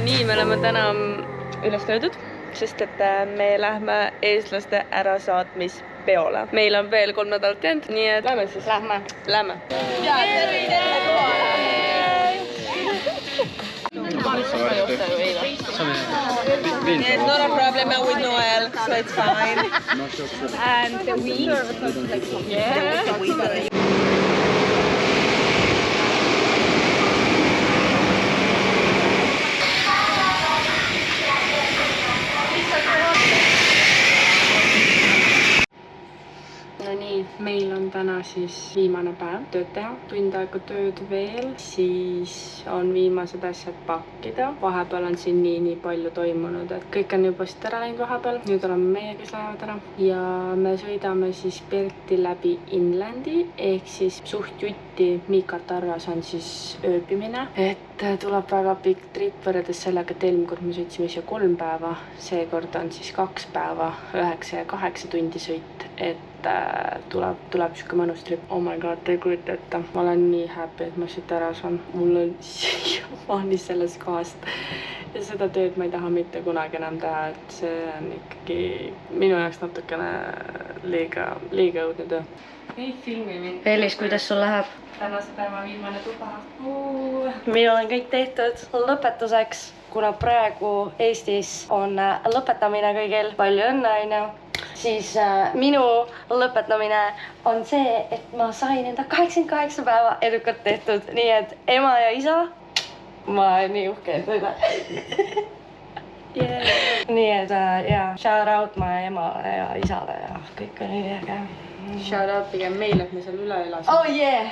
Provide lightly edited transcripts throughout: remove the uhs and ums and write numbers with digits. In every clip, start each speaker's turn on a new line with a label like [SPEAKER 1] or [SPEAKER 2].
[SPEAKER 1] nii, me oleme täna üles löödud, sest et me lähme eestlaste ärasaatmispeole. Meil on veel 3 nädalat jäänud, nii et lähme siis. Lähme.
[SPEAKER 2] It's not a problem with Noel, so it's fine.
[SPEAKER 3] And the week. Yeah. Meil on täna siis viimane päev tööd teha, tund aega tööd veel, siis on viimased asjad pakkida. Vahepeal on siin nii palju toimunud, et kõik on juba siit ära läinud vahepeal. Nüüd oleme meie, kes lähevad ära ja me sõidame siis Perti läbi Inlandi ehk siis suht jutti. Miikatarras on siis ööbimine, et tuleb väga pikk trip võrreldes sellega, et eelmine kord me sõitsime siia 3 päeva, seekord on siis 2 päeva, 9 ja 8 tundi sõit, et tuleb siuke mõnus trip. Oh my god, te ei kujuta ette. Ma olen nii happy, et ma siit ära saan. Mul on siiamaani sellest kohast ja seda tööd ma ei taha mitte kunagi enam teha, et see on ikkagi minu jaoks natukene liiga õudne töö. Ei filmi mind.
[SPEAKER 1] Elis, kuidas sul läheb?
[SPEAKER 3] Tänase päeva viimane tuba.
[SPEAKER 1] Minul on kõik tehtud. Lõpetuseks, kuna praegu Eestis on lõpetamine kõigil, palju õnne, siis minu lõpetamine on see, et ma sain enda 88 päeva edukalt tehtud. Nii et ema ja isa, ma olen nii uhke, et võida. Nii et shout out ma emale ja isale ja kõik oli äge.
[SPEAKER 3] Shout out pigem meile, et me seal üle elasime.
[SPEAKER 1] Oh yeah!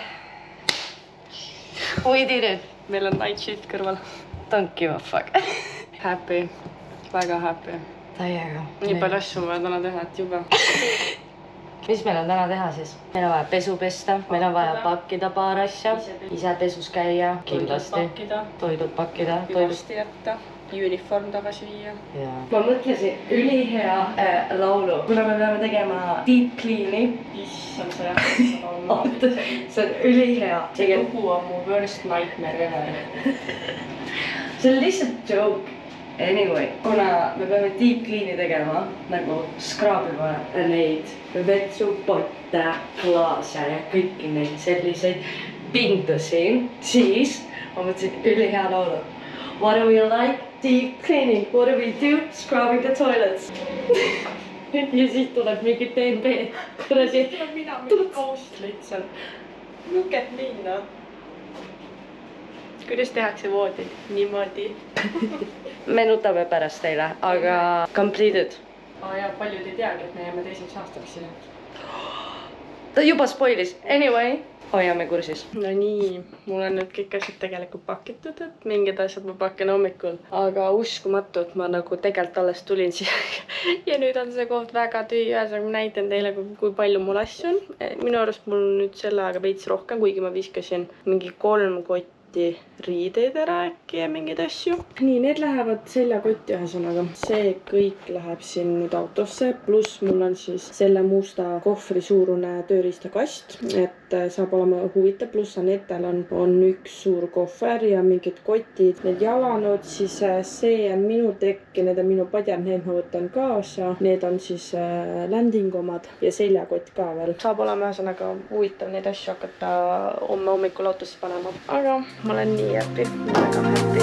[SPEAKER 1] We did it.
[SPEAKER 3] Meil on night shift kõrval.
[SPEAKER 1] Don't give a fuck.
[SPEAKER 3] Happy, väga happy.
[SPEAKER 1] Täiega.
[SPEAKER 3] Nii palju asju on vaja täna teha, et juba.
[SPEAKER 1] Mis meil on täna teha siis? Meil on vaja pesu pesta, meil on vaja pakkida paar asja, ise pesus käia, kindlasti. Toidud pakkida.
[SPEAKER 3] Hüvasti jätta, uniform tagasi viia.
[SPEAKER 1] Ma mõtlesin ülihea laulu, kuna me peame tegema deep clean'i.
[SPEAKER 3] Issand, see jah.
[SPEAKER 1] See on ülihea.
[SPEAKER 3] Lugu on mu worst nightmare ever.
[SPEAKER 1] See on lihtsalt joke. Anyway, kuna me peame deep clean'i tegema, nagu skraabima neid vetsupotte, klaase ja kõiki neid selliseid pindusi, siis ma mõtlesin ülihea laulu. What do we like? Deep cleaning. What do we do? Scrubbing the toilets. Ja siis tuleb mingi DNB.
[SPEAKER 3] Tuleb mina mingi ghost lihtsalt. Look at me, no. Kuidas tehakse voodid? Niimoodi.
[SPEAKER 1] Me nutame pärast teile, aga completed.
[SPEAKER 3] Ja paljud ei teagi, et me jääme teiseks aastaks siia.
[SPEAKER 1] Ta juba spoilis. Anyway, hoiame kursis.
[SPEAKER 3] No nii, mul on nüüd kõik asjad tegelikult pakitud, et mingid asjad ma pakin hommikul. Aga uskumatu, et ma nagu tegelikult alles tulin siia. Ja nüüd on see koht väga tüü. Ma näitan teile, kui palju mul asju on. Minu arust mul on nüüd selle aega veits rohkem, kuigi ma viskasin mingi 3 kotti riideid ära äkki ja mingeid asju. Nii, need lähevad seljakotti ühesõnaga. See kõik läheb siin nüüd autosse, pluss mul on siis selle musta kohvri suurune tööriistakast, et saab olema huvitav, pluss Anetel on üks suur kohver ja mingid kotid, need jalanud, siis see on minu tekk ja need on minu padjad, need ma võtan kaasa. Need on siis landing omad ja seljakott ka veel. Saab olema ühesõnaga huvitav neid asju hakata homme hommikul autosse panema, aga ma olen nii happy, väga happy.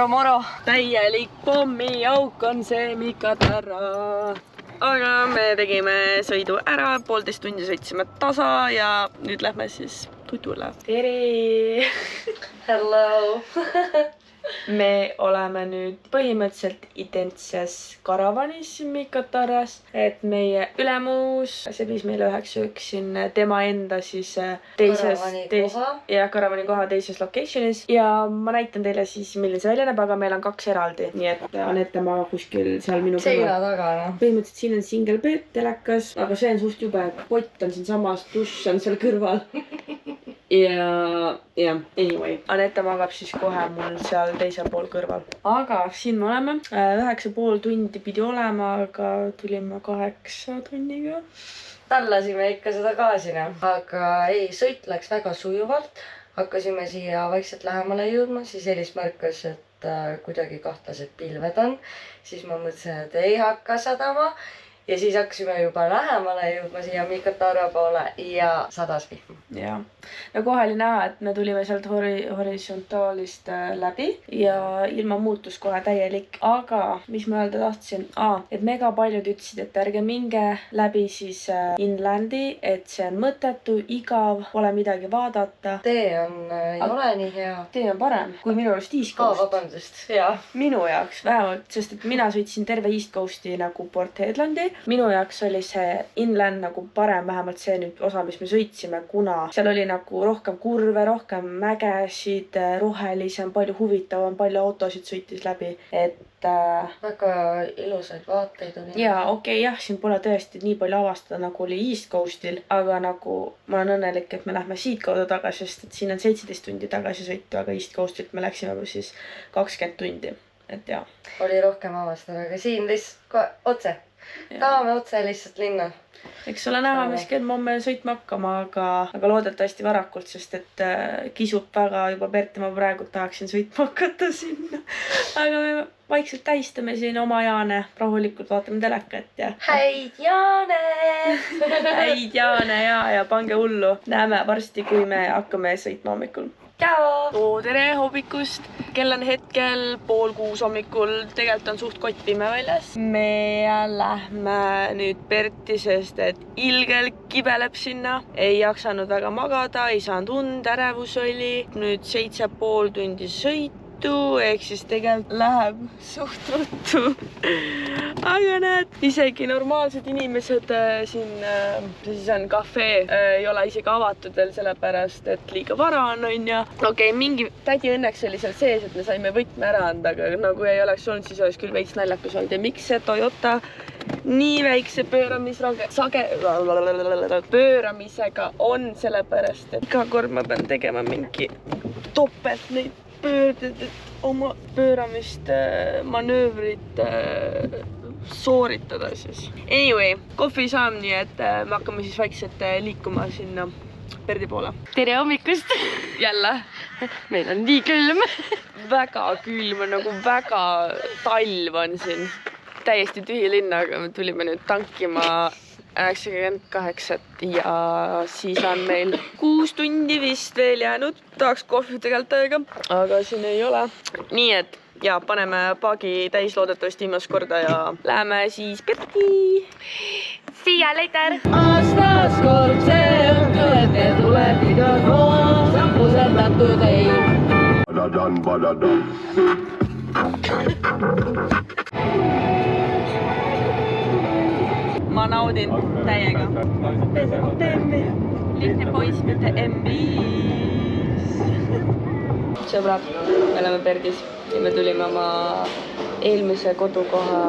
[SPEAKER 3] Moro. Täielik pommiauk on see Miikatarra. Aga me tegime sõidu ära, 1,5 tundi sõitsime tasa ja nüüd lähme siis tutule.
[SPEAKER 1] Tere! Hello!
[SPEAKER 3] me oleme nüüd põhimõtteliselt identses karavanis Mikatarras, et meie ülemus, see viis meile üheks ööks siin tema enda siis karavani koha teises location'is ja ma näitan teile siis, milline see välja näeb, aga meil on 2 eraldi, nii et Anette magab kuskil seal minu
[SPEAKER 1] seina taga, noh.
[SPEAKER 3] põhimõtteliselt siin on single bed, telekas, aga see on suht jube, pott on siinsamas, dušš on seal kõrval. ja anyway, Anette magab siis kohe mul seal teisel pool kõrval. Aga siin me oleme, 9,5 tundi pidi olema, aga tulime 8 tunniga.
[SPEAKER 1] Tallasime ikka seda gaasina, aga ei, sõit läks väga sujuvalt. Hakkasime siia vaikselt lähemale jõudma, siis Elis märkas, et kuidagi kahtlased pilved on. Siis ma mõtlesin, et ei hakka sadama. Ja siis hakkasime juba lähemale jõudma siia Mikatara poole ja sadas vihma. Ja, no kohe oli näha, et me tulime sealt horisontaalist läbi ja ilma muutus kohe täielik. Aga mis ma öelda tahtsin? Et mega paljud ütlesid, et ärge minge läbi siis inlandi, et see on mõttetu, igav, pole midagi vaadata. Tee ei ole nii hea. Tee on parem kui minu arust East Coast. Vabandust, jaa. Minu jaoks vähemalt, sest et mina sõitsin terve East Coasti nagu Port Hedlandi. Minu jaoks oli see inland nagu parem, vähemalt see nüüd osa, mis me sõitsime, kuna seal oli nagu rohkem kurve, rohkem mägesid, rohelisem, palju huvitavam, palju autosid sõitis läbi, et väga ilusaid vaateid oli. Ja okei, jah, siin pole tõesti nii palju avastada, nagu oli East Coastil, aga nagu ma olen õnnelik, et me lähme siit kaudu tagasi, sest et siin on 17 tundi tagasi sõitu, aga East Coastilt me läksime siis 20 tundi, et jah. Oli rohkem avastada, aga siin lihtsalt otse. Tahame otse lihtsalt linna. Eks ole näha, mis kell me homme sõitma hakkama, aga loodetavasti varakult, sest et kisub väga juba Bert ja ma praegu tahaksin sõitma hakata sinna. Aga me vaikselt tähistame siin oma Jaane, rahulikult vaatame telekat ja... Häid Jaane! Häid Jaane ja pange hullu. Näeme varsti, kui me hakkame sõitma hommikul. Tšau! Tere hommikust! Kell on hetkel 5:30 hommikul, tegelikult on suht kottpime väljas. Me lähme nüüd Berti, sest et ilgel kibeleb sinna. Ei jaksanud väga magada, ei saanud und, ärevus oli. Nüüd 7,5 tundi sõitu, ehk siis tegelikult läheb suht ruttu. Aga näed, isegi normaalsed inimesed siin, see siis on kafe, ei ole isegi avatud veel sellepärast, et liiga vara on ja. Okei, mingi tädi õnneks oli seal sees, et me saime võtme ära anda, aga nagu ei oleks olnud, siis oleks küll veits naljakas olnud. Ja miks see Toyota nii väikse pööramisega on sellepärast, et iga kord ma pean tegema mingi topelt neid pöörded, et oma pööramist manöövrit sooritada siis. Anyway, kohvi saam, nii et me hakkame siis vaikselt liikuma sinna Berdi poole. Tere hommikust! Jälle. Meil on nii külm. Väga külm on, nagu väga talv on siin. Täiesti tühi linna, aga me tulime nüüd tankima 98 ja siis on meil 6 tundi vist veel jäänud. Tahaks kohvi tegelikult täiega, aga siin ei ole. Nii et ja paneme paagi täis loodetavasti viimast korda ja läheme siis Berti. See ya later! Aastas kord see õhtu, et te tuleb iga koos, on puserdatud ei. Ma naudin täiega. Lihtne poiss, mitte M5. Sõbrad, me oleme Berdis ja me tulime oma eelmise kodukoha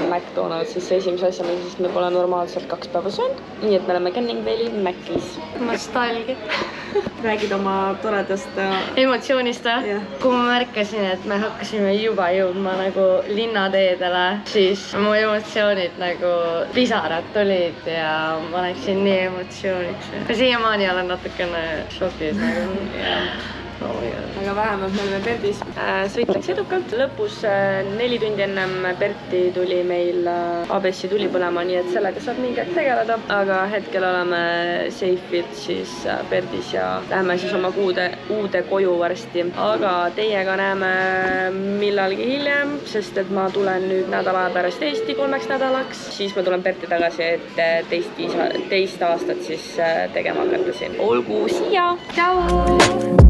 [SPEAKER 1] McDonaldsisse esimese asjana, sest me pole normaalselt 2 päeva söönud. Nii et me oleme Canningvale'i Mac'is. Nostalgia. Räägid oma toredast emotsioonist, kui ma märkasin, et me hakkasime juba jõudma nagu linnateedele, siis mu emotsioonid nagu pisarad tulid ja ma läksin nii emotsiooniks. Siiamaani olen natukene šokis nagu ja... aga vähemalt me oleme Berdis. Sõit läks edukalt. Lõpus 4 tundi ennem Berti tuli meil ABS-i tuli põlema, nii et sellega saab mingi aeg tegeleda. Aga hetkel oleme safe'id siis Berdis ja läheme siis oma uude koju varsti. Aga teiega näeme millalgi hiljem, sest et ma tulen nüüd nädala pärast Eesti 3 nädalaks. Siis ma tulen Berti tagasi, et teist aastat siis tegema hakata siin. Olgu siia! Tšau!